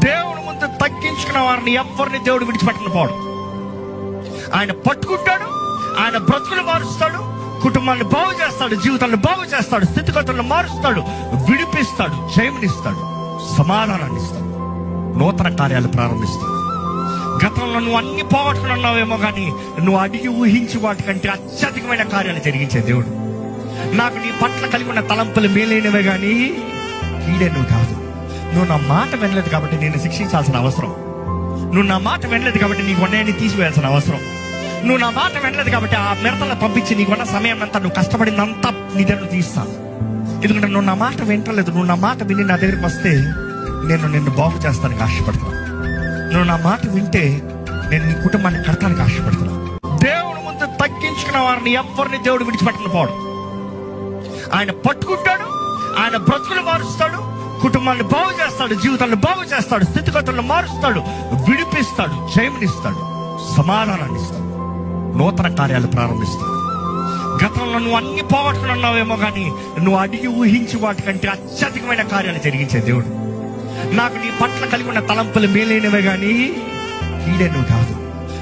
దేవుని ముందు తగ్గించుకున్న వారిని ఎవరిని దేవుడు విడిచిపెట్టను పోడు. ఆయన పట్టుకుంటాడు, ఆయన బ్రతుకులు మారుస్తాడు, కుటుంబాన్ని బాగు చేస్తాడు, జీవితాన్ని బాగు చేస్తాడు, స్థితిగతులను మారుస్తాడు, విడిపిస్తాడు, జయమునిస్తాడు, సమాధానాన్ని ఇస్తాడు, నూతన కార్యాలు ప్రారంభిస్తాడు. గతంలో నువ్వు అన్ని పోగొట్టుకుని ఉన్నావేమో, కానీ నువ్వు అడిగి ఊహించి వాటికంటే అత్యధికమైన కార్యాలు జరిగించే దేవుడు. నాకు నీ పట్ల కలిగి ఉన్న తలంపులు మేలైనవే కానీ కీడే నువ్వు కాదు. నువ్వు నా మాట వినలేదు కాబట్టి నేను శిక్షించాల్సిన అవసరం. నువ్వు నా మాట వినలేదు కాబట్టి నీకు ఉన్నాయని తీసివేయాల్సిన అవసరం. నువ్వు నా మాట వినలేదు కాబట్టి ఆ మిడతలను పంపించి నీకున్న సమయం అంతా, నువ్వు కష్టపడిందంతా నీ దగ్గర తీస్తాను. ఎందుకంటే నువ్వు నా మాట వింటలేదు. నువ్వు నా మాట విని నా దగ్గరికి వస్తే నేను నిన్ను బాగు చేస్తానికి ఆశపడుతున్నాను. నువ్వు నా మాట వింటే నేను నీ కుటుంబాన్ని కడతానికి ఆశపడుతున్నాను. దేవుని ముందు తగ్గించుకున్న వారిని ఎవరిని దేవుడు విడిచిపెట్టను పోడు. ఆయన పట్టుకుంటాడు, ఆయన బ్రతుకులు మారుస్తాడు, కుటుంబాన్ని బాగు చేస్తాడు, జీవితాన్ని బాగు చేస్తాడు, స్థితిగతులను మారుస్తాడు, విడిపిస్తాడు, జయమునిస్తాడు, సమాధానాన్ని ఇస్తాడు, నూతన కార్యాలు ప్రారంభిస్తాడు. గతంలో నువ్వు అన్ని పోగొట్టుకుని ఉన్నావేమో, కానీ నువ్వు అడిగి ఊహించి వాటికంటే అత్యధికమైన కార్యాలు జరిగించే దేవుడు. నాకు నీ పట్ల కలిగి ఉన్న తలంపులు మేలైనవే కానీ కీడే నువ్వు కాదు.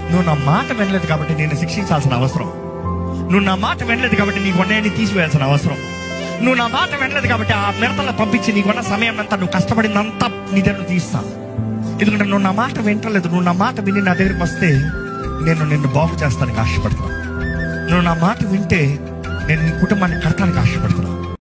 నువ్వు నా మాట వినలేదు కాబట్టి నేను శిక్షించాల్సిన అవసరం. నువ్వు నా మాట వినలేదు కాబట్టి నీకు ఉన్నాయని తీసివేయాల్సిన అవసరం. నువ్వు నా మాట వినలేదు కాబట్టి ఆ మిడతలను పంపించి నీకున్న సమయం అంతా, నువ్వు కష్టపడిందంతా నీ దగ్గర తీస్తాను. ఎందుకంటే నువ్వు నా మాట వింటలేదు. నువ్వు నా మాట విని నా దగ్గరికి వస్తే నేను నిన్ను బాగు చేస్తానికి ఆశపడుతున్నాను. నువ్వు నా మాట వింటే నేను నీ కుటుంబాన్ని కడతానికి ఆశపడుతున్నాను.